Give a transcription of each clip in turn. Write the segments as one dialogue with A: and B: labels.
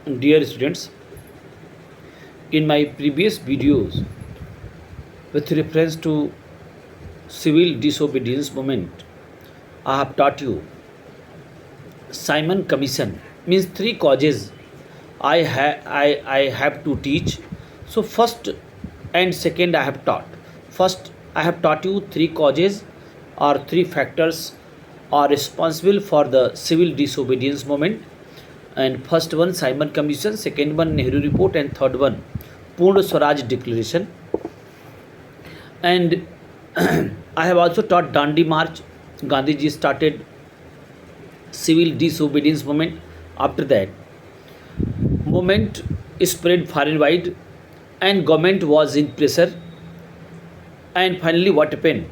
A: Dear students, in my previous videos with reference to civil disobedience movement, I have taught you Simon Commission means three causes I have to teach. So first and second I have taught. First I have taught you three causes or three factors are responsible for the civil disobedience movement. And first one Simon Commission, second one Nehru Report, and third one Purna Swaraj Declaration. And I have also taught Dandi March. Gandhiji started civil disobedience movement. After that, movement spread far and wide, and government was in pressure. And finally, what happened?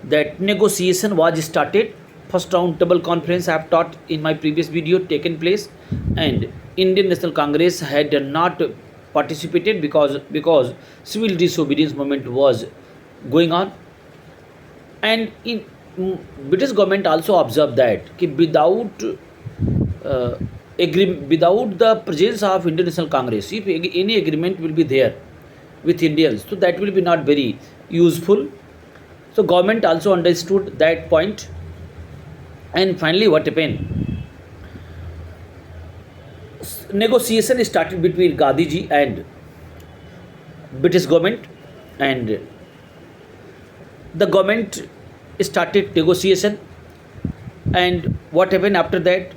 A: That negotiation was started. First round table conference I have taught in my previous video taken place, and Indian National Congress had not participated because civil disobedience movement was going on. And in British government also observed that uh, without the presence of Indian National Congress, if any agreement will be there with Indians, so that will be not very useful. So government also understood that point. And finally, what happened? Negotiation started between Gandhiji and British government, and the government started negotiation. And what happened after that?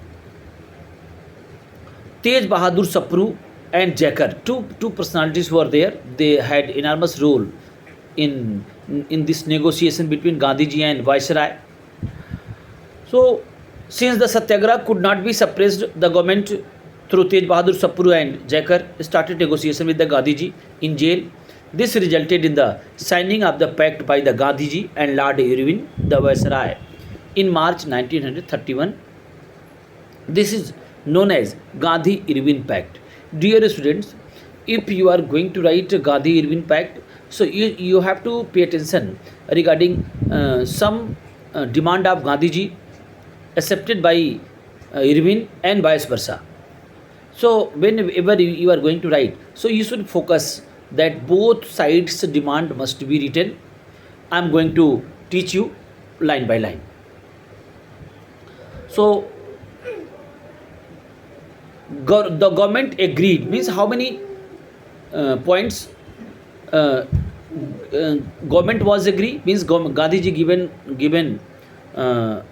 A: Tej Bahadur Sapru and Jacker, two personalities were there. They had enormous role in this negotiation between Gandhiji and Viceroy. So, since the Satyagraha could not be suppressed, the government through Tej Bahadur Sapru and Jacker started negotiation with the Gandhiji in jail. This resulted in the signing of the pact by the Gandhiji and Lord Irwin, the Viceroy, in March 1931. This is known as Gandhi Irwin Pact. Dear students, if you are going to write Gandhi Irwin Pact, so you have to pay attention regarding some demand of Gandhiji accepted by Irwin and vice versa. So whenever you are going to write, so you should focus that both sides demand must be written. I am going to teach you line by line. So the government agreed means how many points government was agree means Gandhiji given uh,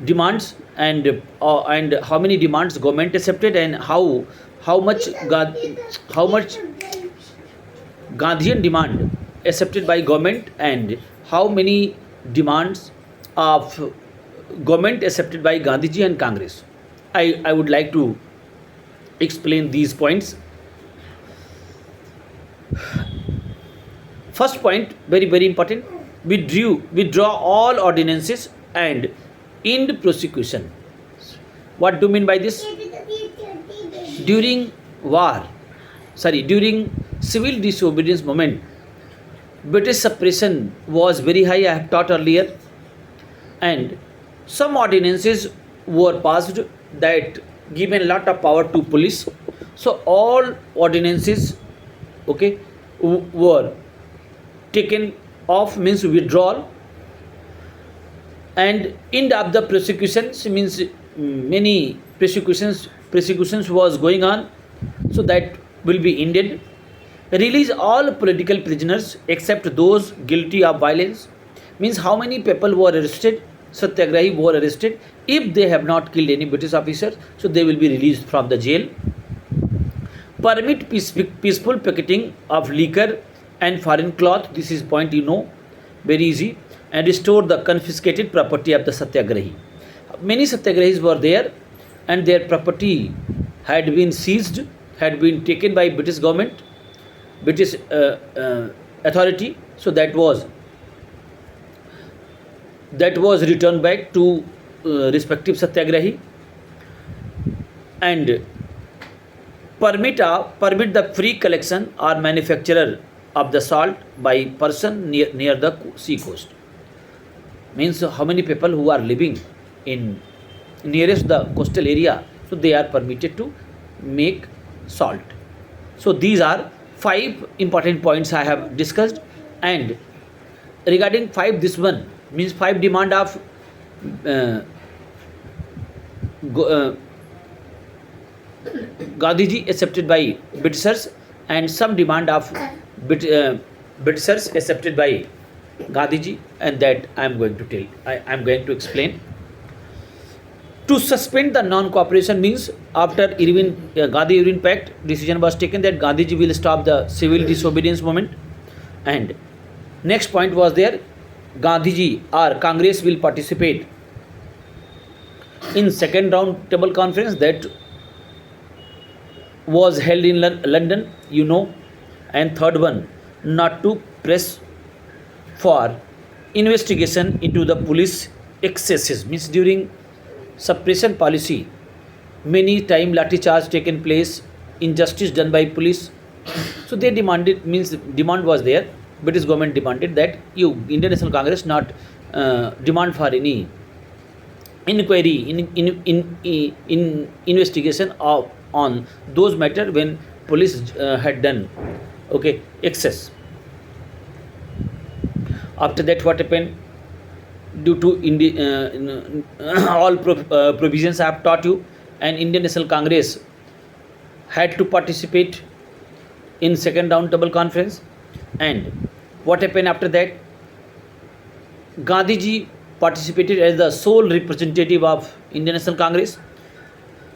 A: demands, and how many demands government accepted, and how much how much Gandhian demand accepted by government, and how many demands of government accepted by Gandhiji and Congress. I would like to explain these points. First point, very important. Withdraw all ordinances and end prosecution. What do you mean by this? During during civil disobedience movement, British suppression was very high. I have taught earlier, and some ordinances were passed that given a lot of power to police. So all ordinances, okay, were taken off means withdrawal, and end of the prosecutions means many prosecutions was going on, so that will be ended. Release all political prisoners except those guilty of violence means how many people were arrested, satyagrahi were arrested, if they have not killed any British officers, so they will be released from the jail. Permit peaceful picketing of liquor and foreign cloth, this is point you know, very easy. And restore the confiscated property of the satyagrahi. Many satyagrahis were there, and their property had been seized, had been taken by British government, British authority. So that was returned back to respective satyagrahi. And permit the free collection or manufacturer of the salt by person near the sea coast. Means how many people who are living in nearest the coastal area, so they are permitted to make salt. So these are 5 important points I have discussed. And regarding 5, this one means 5 demand of uh, Go- uh, Gandhiji accepted by Britishers, and some demand of Britishers accepted by Gandhiji, and that I am going to tell. I am going to explain. To suspend the non-cooperation means after Gandhi Irwin Pact, decision was taken that Gandhiji will stop the civil disobedience movement, and next point was there, Gandhiji or Congress will participate in second round table conference that was held in London, and third one, not to press for investigation into the police excesses, means during suppression policy many time lathi charge taken place, injustice done by police. So they demanded, means demand was there, British government demanded that you Indian National Congress not demand for any inquiry in investigation of on those matter when police had done excess. After that, what happened? Due to all provisions I have taught you, and Indian National Congress had to participate in second round table conference. And what happened after that? Gandhiji participated as the sole representative of Indian National Congress,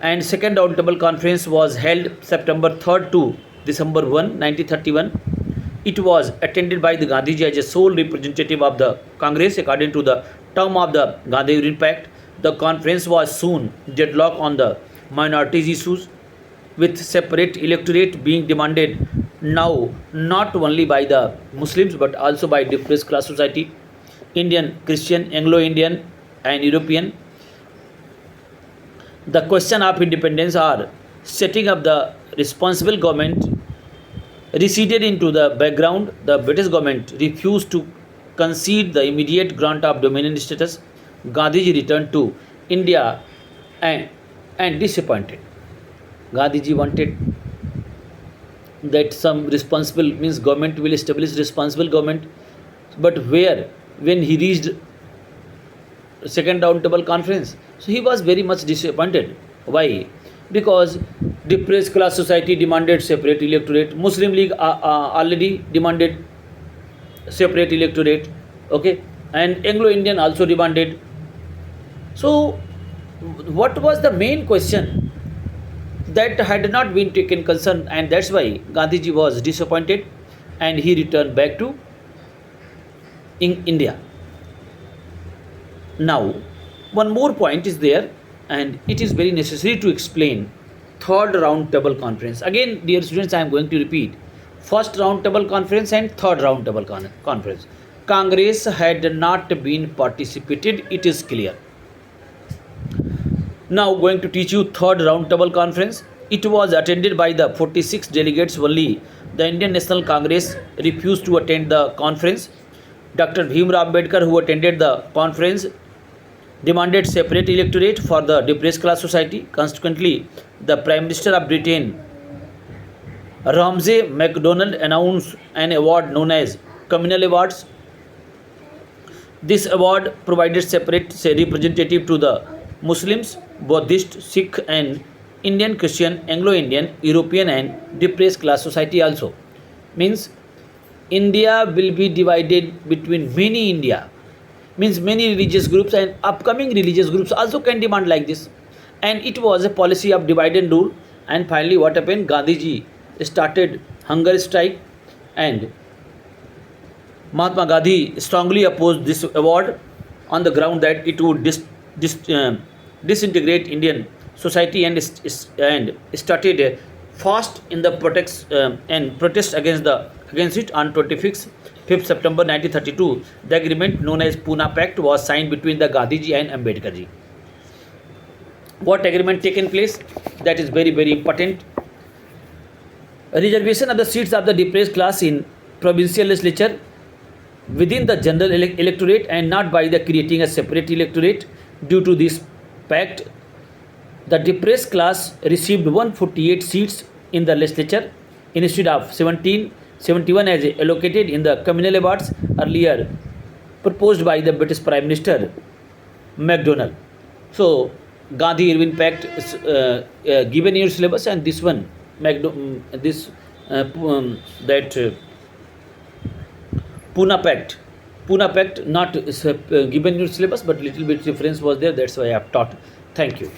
A: and second round table conference was held September 3rd to December 1, 1931. It was attended by the Gandhiji as a sole representative of the Congress according to the term of the Gandhi Irwin Pact. The conference was soon deadlocked on the minorities issues, with separate electorate being demanded now not only by the Muslims but also by depressed class society, Indian, Christian, Anglo-Indian and European. The question of independence or setting up the responsible government receded into the background. The British government refused to concede the immediate grant of dominion status. Gandhiji returned to India and disappointed. Gandhiji wanted that some responsible, means government will establish responsible government, but where? When he reached second round table conference, so he was very much disappointed. Why? Because depressed class society demanded separate electorate, Muslim League already demanded separate electorate, and Anglo-Indian also demanded. So what was the main question that had not been taken concern, and that's why Gandhiji was disappointed and he returned back to India. Now, one more point is there, and it is very necessary to explain third round table conference. Again, dear students, I am going to repeat first round table conference and third round table conference. Congress had not been participated, it is clear. Now going to teach you third round table conference. It was attended by the 46 delegates only. The Indian National Congress refused to attend the conference. Dr. Bhimrao Ambedkar, who attended the conference, demanded separate electorate for the depressed class society. Consequently, the Prime Minister of Britain, Ramsay MacDonald, announced an award known as Communal Awards. This award provided separate representative to the Muslims, Buddhist, Sikh and Indian, Christian, Anglo-Indian, European and depressed class society also. Means India will be divided between many India, means many religious groups, and upcoming religious groups also can demand like this. And it was a policy of divide and rule. And finally, what happened? Gandhiji started hunger strike, and Mahatma Gandhi strongly opposed this award on the ground that it would disintegrate Indian society, and started a fast in the protest against it. On 5th September 1932, the agreement known as Pune Pact was signed between the Gandhiji and Ambedkarji. What agreement taken place? That is very, very important. Reservation of the seats of the depressed class in provincial legislature within the general electorate, and not by the creating a separate electorate. Due to this pact, The depressed class received 148 seats in the legislature instead of 1771 as allocated in the communal awards earlier proposed by the British Prime Minister Macdonald. So, Gandhi Irwin Pact is given in your syllabus, and this one, this that Pune Pact. Pune Pact not given in your syllabus, but little bit difference was there. That's why I have taught. Thank you.